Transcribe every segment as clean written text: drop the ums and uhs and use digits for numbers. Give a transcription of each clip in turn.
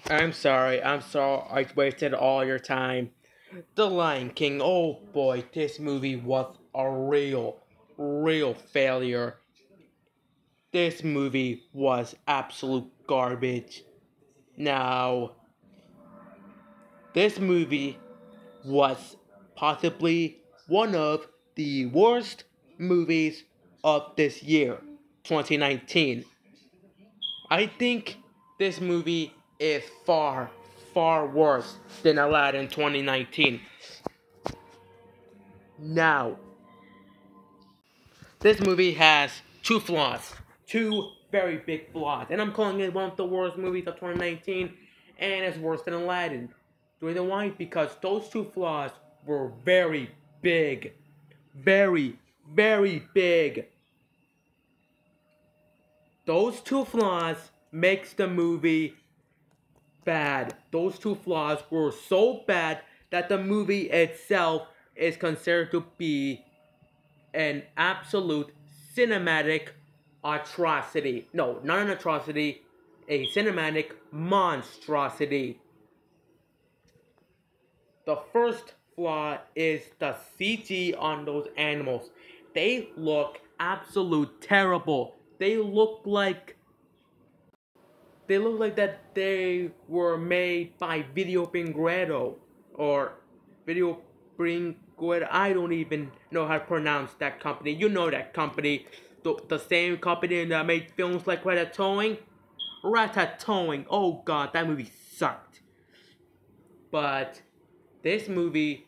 I'm sorry, I wasted all your time. The Lion King, oh boy, this movie was a real failure. This movie was absolute garbage. Now, this movie was possibly one of the worst movies of this year, 2019. I think this movie is far worse than Aladdin 2019. Now, this movie has two flaws. Two very big flaws. And I'm calling it one of the worst movies of 2019. And it's worse than Aladdin. The reason why? Because those two flaws were very big. Very big. Those two flaws makes the movie bad. Those two flaws were so bad that the movie itself is considered to be an absolute cinematic atrocity. No, not an atrocity, a cinematic monstrosity. The first flaw is the CG on those animals. They look absolute terrible. They look like that they were made by Video Pingredo or Video Pingredo. I don't even know how to pronounce that company. You know that company, the same company that made films like Ratatouille. Ratatouille. Oh god, that movie sucked. But this movie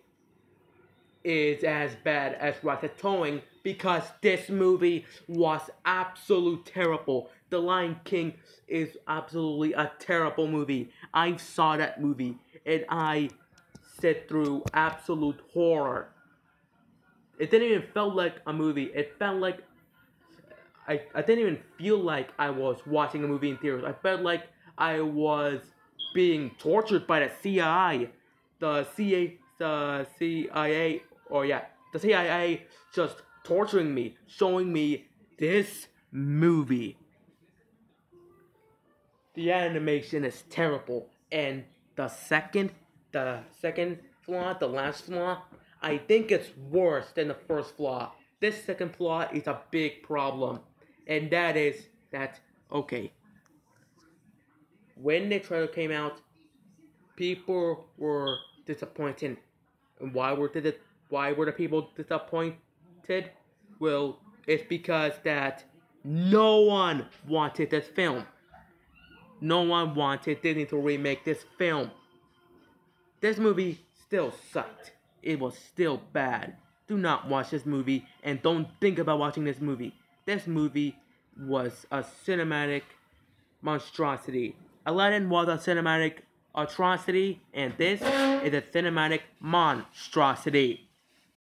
is as bad as Ratatouille because this movie was absolute terrible. The Lion King is absolutely a terrible movie. I saw that movie and I sit through absolute horror. It didn't even feel like a movie. It felt like I didn't even feel like I was watching a movie in theaters. I felt like I was being tortured by the CIA. The CIA, or yeah, the CIA just torturing me, showing me this movie. The animation is terrible, and the second flaw, the last flaw, I think it's worse than the first flaw. This second flaw is a big problem, and that is that okay. When the trailer came out, people were disappointed. And why were the people disappointed? Well, it's because that no one wanted this film. No one wanted Disney to remake this film. This movie still sucked. It was still bad. Do not watch this movie and don't think about watching this movie. This movie was a cinematic monstrosity. Aladdin was a cinematic atrocity, and this is a cinematic monstrosity.